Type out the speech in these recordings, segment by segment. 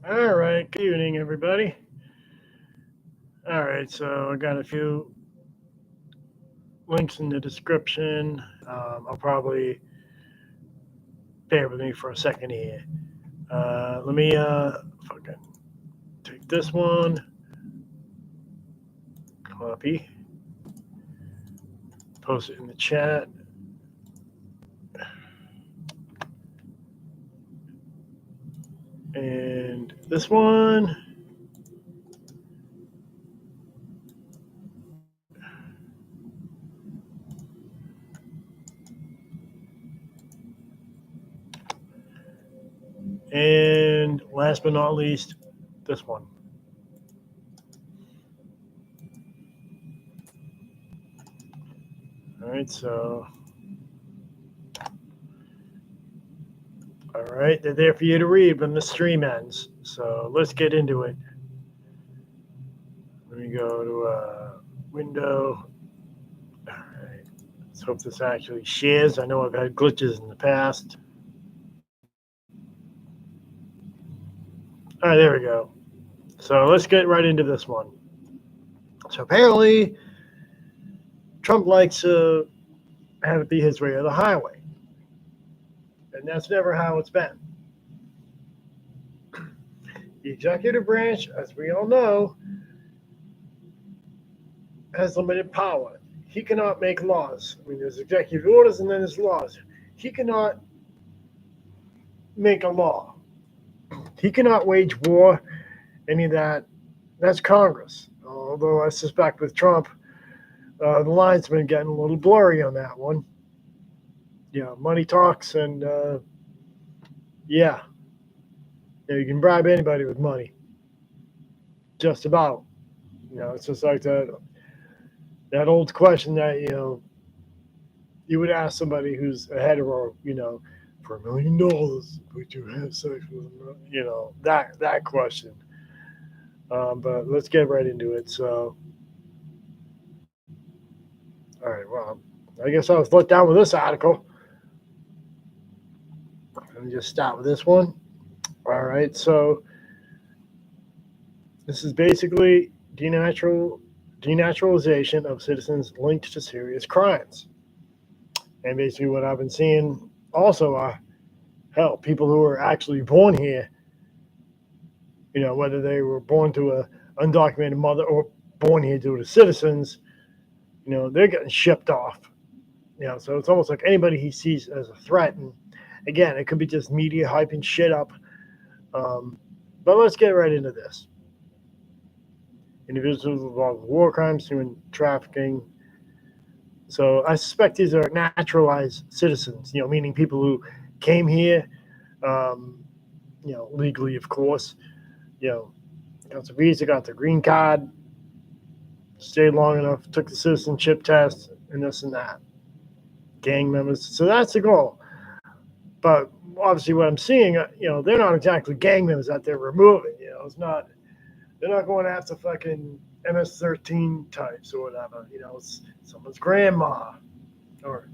All right, good evening, everybody. All right, so I got a few links in the description. I'll probably bear with me for a second here. Let me fucking take this one, copy, post it in the chat, and this one. And last but not least, this one. All right, so all right, they're there for you to read when the stream ends. So let's get into it. Let me go to window. All right, let's hope this actually shares. I know I've had glitches in the past. All right, there we go. So let's get right into this one. So apparently, Trump likes to have it be his way or the highway. And that's never how it's been. The executive branch, as we all know, has limited power. He cannot make laws. I mean, there's executive orders and then there's laws. He cannot make a law. He cannot wage war, any of that. That's Congress. Although I suspect with Trump, the line's been getting a little blurry on that one. Yeah, money talks, and yeah, you can bribe anybody with money. Just about. It's just like that old question that you would ask somebody who's a hetero, for $1 million, would you have sex with them? That question. But let's get right into it. So, all right. Well, I guess I was let down with this article. Let me just start with this one. All right. So this is basically denaturalization of citizens linked to serious crimes. And basically, what I've been seeing also are hell, people who are actually born here. Whether they were born to a undocumented mother or born here due to citizens, they're getting shipped off. So it's almost like anybody he sees as a threat. And again, it could be just media hyping shit up. But let's get right into this. Individuals involved with war crimes, human trafficking. So I suspect these are naturalized citizens, meaning people who came here, legally, of course, got the visa, got the green card, stayed long enough, took the citizenship test, and this and that. Gang members. So that's the goal. But obviously, what I'm seeing, they're not exactly gang members that they're removing. It's not. They're not going after fucking MS-13 types or whatever. It's someone's grandma, or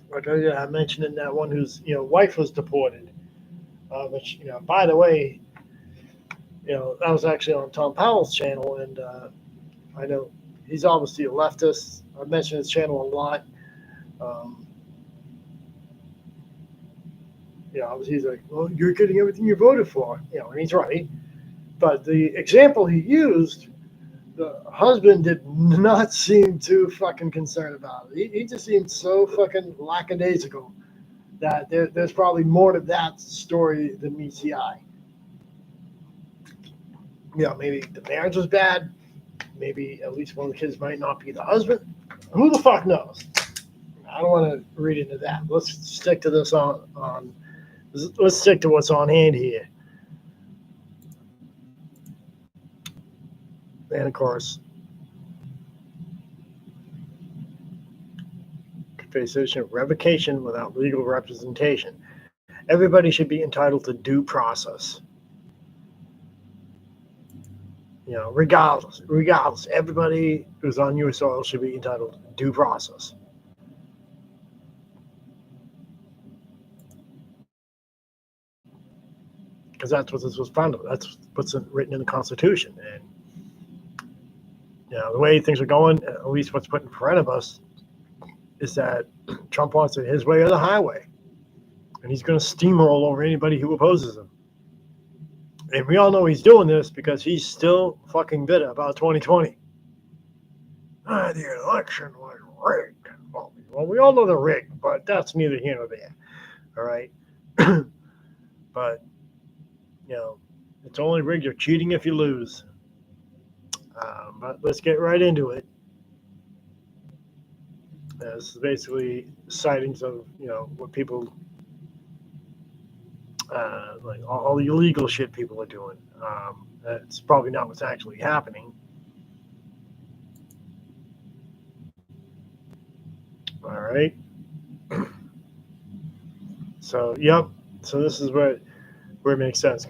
like I mentioned in that one whose wife was deported. Which by the way, that was actually on Tom Powell's channel, and I know he's obviously a leftist. I've mentioned his channel a lot. Obviously he's like, well, you're getting everything you voted for, and he's right. But the example he used, the husband did not seem too fucking concerned about it. He just seemed so fucking lackadaisical that there's probably more to that story than meets the eye. Maybe the marriage was bad. Maybe at least one of the kids might not be the husband. Who the fuck knows? I don't want to read into that. Let's stick to this let's stick to what's on hand here. And of course, confiscation of revocation without legal representation. Everybody should be entitled to due process. Regardless, everybody who's on your soil should be entitled to due process. because that's what this was founded. That's what's written in the Constitution. And the way things are going, at least what's put in front of us, is that Trump wants it his way or the highway, and he's going to steamroll over anybody who opposes him. And we all know he's doing this because he's still fucking bitter about 2020. The election was rigged. Well, we all know they're rigged, but that's neither here nor there. All right. But, it's only rigged. You're cheating if you lose. But let's get right into it. This is basically sightings of, what people, like all the illegal shit people are doing. That's probably not what's actually happening. All right. So, yep. So this is where it makes sense.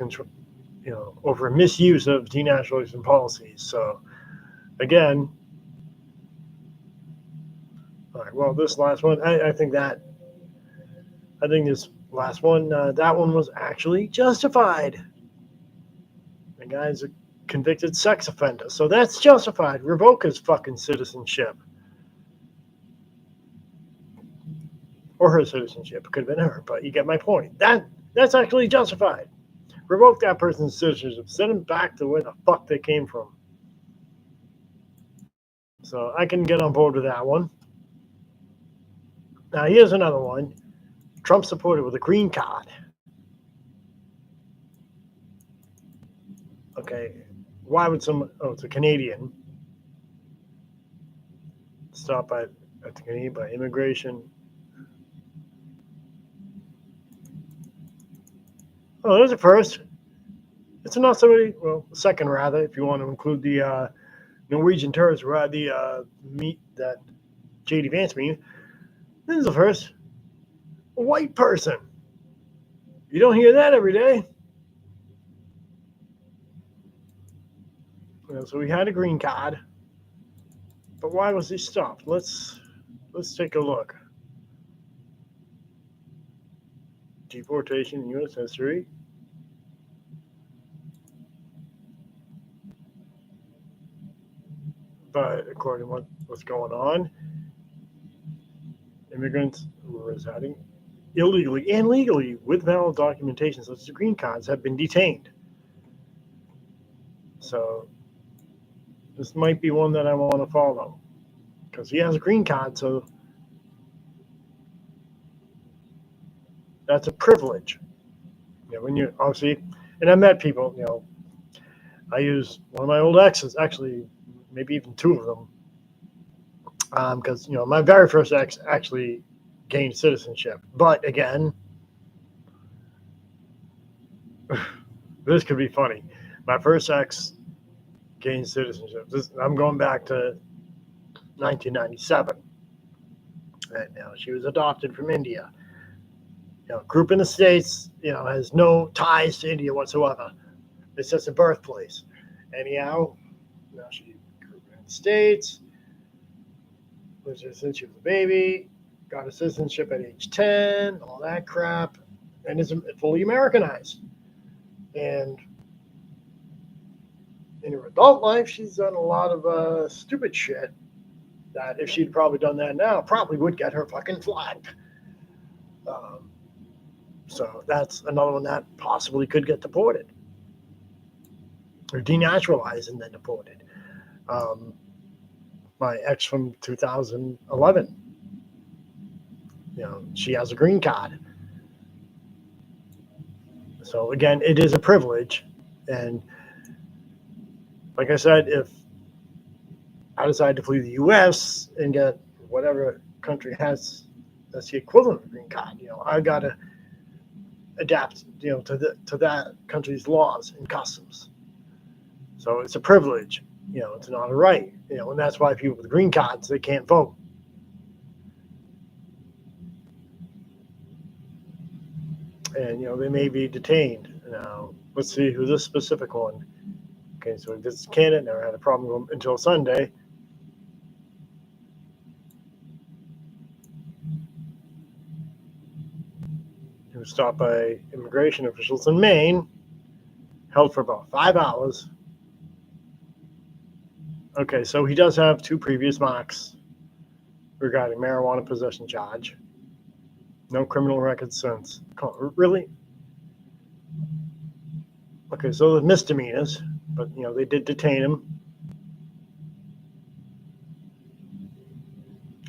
Over misuse of denaturalization policies. So, again, all right. Well, this last one, I think this last one, that one was actually justified. The guy's a convicted sex offender, so that's justified. Revoke his fucking citizenship. Or her citizenship. It could have been her, but you get my point. That's actually justified. Revoke that person's citizenship. Send them back to where the fuck they came from. So I can get on board with that one. Now here's another one. Trump supporter with a green card. Okay, why would it's a Canadian. Stop at the Canadian by immigration. Oh, there's a first. It's not somebody, second rather, if you want to include the Norwegian tourists who had the meet that J.D. Vance meeting. This is the first. A white person. You don't hear that every day. So we had a green card. But why was he stopped? Let's take a look. Deportation in U.S. history. But according to what's going on, immigrants who are residing illegally and legally with valid documentation such as green cards have been detained. So this might be one that I want to follow because he has a green card, so that's a privilege. When you obviously, and I met people, I use one of my old exes, actually, maybe even two of them, because my very first ex actually gained citizenship. But again, this could be funny. My first ex gained citizenship. I'm going back to 1997, and she was adopted from India. Group in the States, has no ties to India whatsoever. It's just a birthplace. Anyhow, she grew up in the States, lived here since she was a baby, got a citizenship at age 10, all that crap, and is fully Americanized. And in her adult life, she's done a lot of stupid shit that if she'd probably done that now, probably would get her fucking flagged. So that's another one that possibly could get deported or denaturalized and then deported. My ex from 2011, she has a green card. So again, it is a privilege. And like I said, if I decide to flee the U.S. and get whatever country has that's the equivalent of a green card, I got to adapt, to that country's laws and customs. So it's a privilege, it's not a right, and that's why people with green cards, they can't vote. And, they may be detained. Now, let's see who this specific one. Okay, so this is Canada, never had a problem with them until Sunday. He was stopped by immigration officials in Maine held for about 5 hours. Okay, so he does have 2 previous marks regarding marijuana possession charge. No criminal record since. Really? Okay, so the misdemeanors, but they did detain him.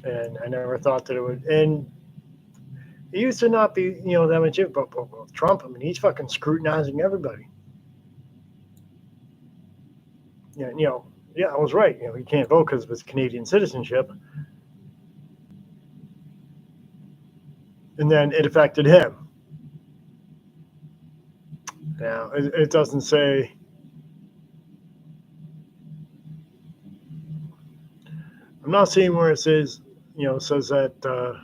And I never thought that it would. And it used to not be, that much. But Trump, I mean, he's fucking scrutinizing everybody. Yeah, I was right. He can't vote because of his Canadian citizenship. And then it affected him. Now, it doesn't say. I'm not seeing where it says, says that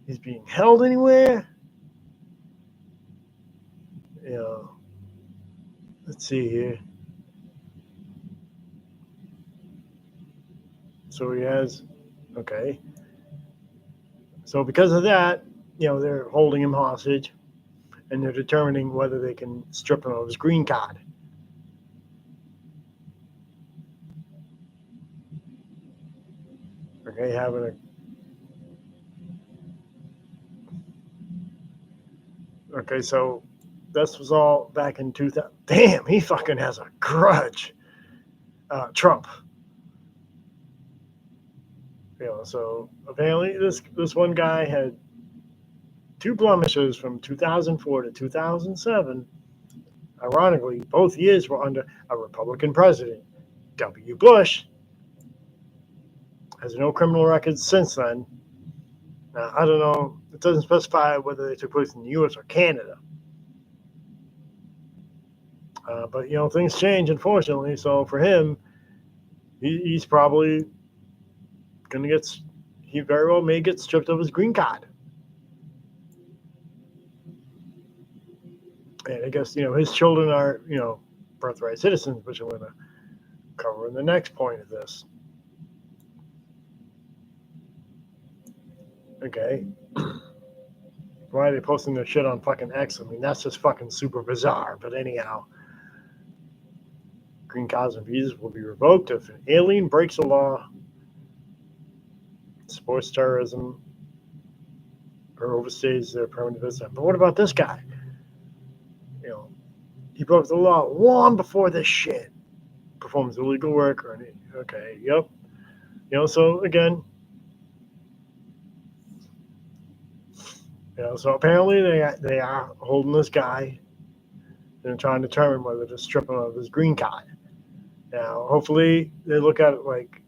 he's being held anywhere. Let's see here. So he has, okay. So because of that, they're holding him hostage, and they're determining whether they can strip him of his green card. Okay, Okay, so this was all back in 2000. Damn, he fucking has a grudge. Trump. So apparently this one guy had 2 blemishes from 2004 to 2007. Ironically, both years were under a Republican president. W. Bush has no criminal records since then. Now, I don't know. It doesn't specify whether they took place in the U.S. or Canada. But, things change, unfortunately. So for him, he's probably going to he very well may get stripped of his green card. And I guess, his children are, birthright citizens, which I'm going to cover in the next point of this. Okay. Why are they posting their shit on fucking X? I mean, that's just fucking super bizarre. But anyhow, green cards and visas will be revoked if an alien breaks the law, supports terrorism, or overstays their permanent visit. But what about this guy? He broke the law long before this shit. Performs illegal work or any. Okay, yep. So again, so apparently they are holding this guy and trying to determine whether to strip him of his green card. Now, hopefully they look at it like,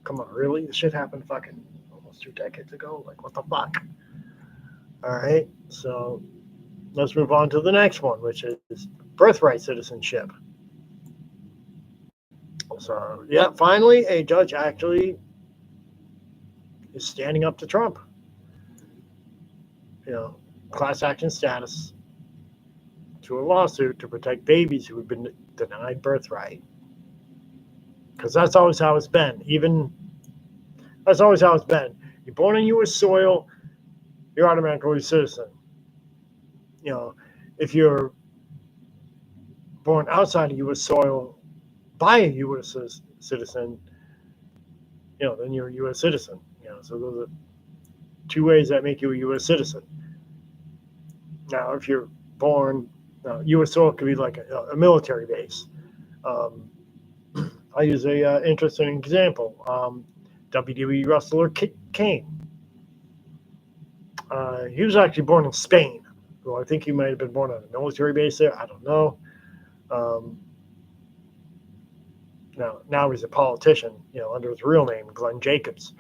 come on, really? This shit happened fucking almost 2 decades ago? Like, what the fuck? All right, so let's move on to the next one, which is birthright citizenship. So, yeah, finally, a judge actually is standing up to Trump. Class action status to a lawsuit to protect babies who have been denied birthright. Because that's always how it's been. That's always how it's been. You're born on U.S. soil, you're automatically a citizen. If you're born outside of U.S. soil by a U.S. citizen, then you're a U.S. citizen. So those are 2 ways that make you a U.S. citizen. Now, if you're born, U.S. soil could be like a military base. I'll use a interesting example. WWE wrestler Kane. He was actually born in Spain. Well, I think he might have been born on a military base there. I don't know. Now he's a politician, under his real name, Glenn Jacobs.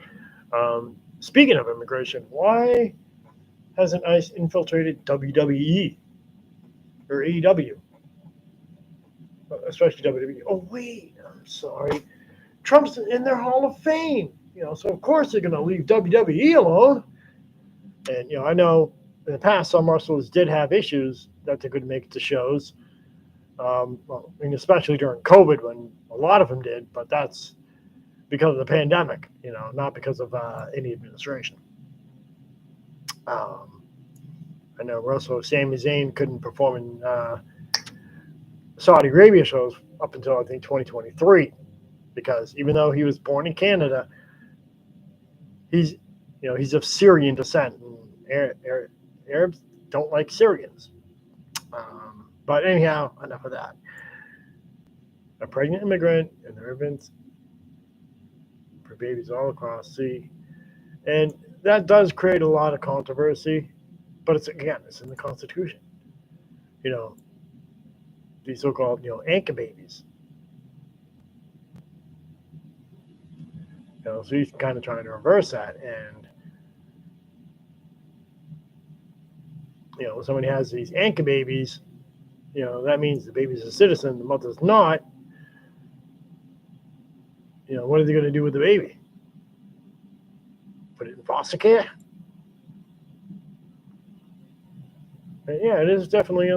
Speaking of immigration, why hasn't ICE infiltrated WWE or AEW? Especially WWE. Oh, wait, I'm sorry. Trump's in their Hall of Fame, so of course they're going to leave WWE alone. And, I know in the past some wrestlers did have issues that they couldn't make it to shows. Especially during COVID when a lot of them did, but that's because of the pandemic, not because of any administration. I know wrestler Sami Zayn couldn't perform in Saudi Arabia shows up until I think 2023, because even though he was born in Canada, he's he's of Syrian descent. And Arabs don't like Syrians. But anyhow, enough of that. A pregnant immigrant and there have been for babies all across the sea, and that does create a lot of controversy. But it's in the Constitution. You know, these so-called anchor babies. So he's kind of trying to reverse that, and when somebody has these anchor babies, that means the baby's a citizen, the mother's not. What are they going to do with the baby? Put it in foster care? And yeah, it is definitely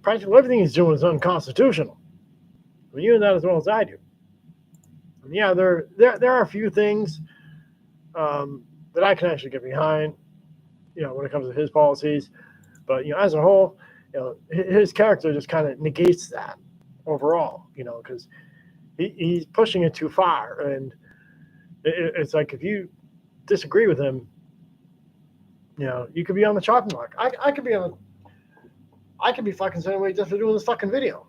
practically everything he's doing is unconstitutional. I mean, you know that as well as I do. And yeah, there are a few things that I can actually get behind, when it comes to his policies. But as a whole, his character just kind of negates that overall. Because he's pushing it too far, and it's like if you disagree with him, you could be on the chopping block. I could be fucking sending away just for doing this fucking video.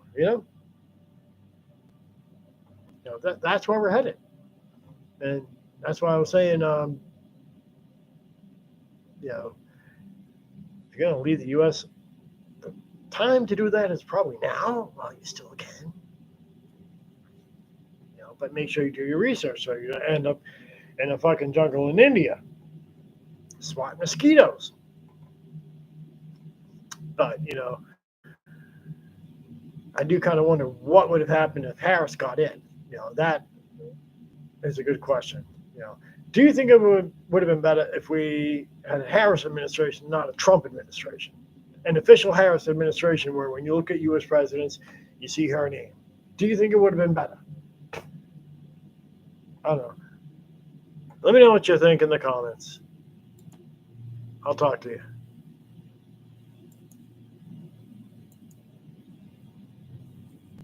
That's where we're headed, and that's why I was saying, if you're gonna leave the U.S., the time to do that is probably now while you still can. But make sure you do your research, so you don't end up in a fucking jungle in India swatting mosquitoes. But I do kind of wonder what would have happened if Harris got in. That is a good question. Do you think it would have been better if we had a Harris administration, not a Trump administration? An official Harris administration where when you look at U.S. presidents, you see her name. Do you think it would have been better? I don't know. Let me know what you think in the comments. I'll talk to you.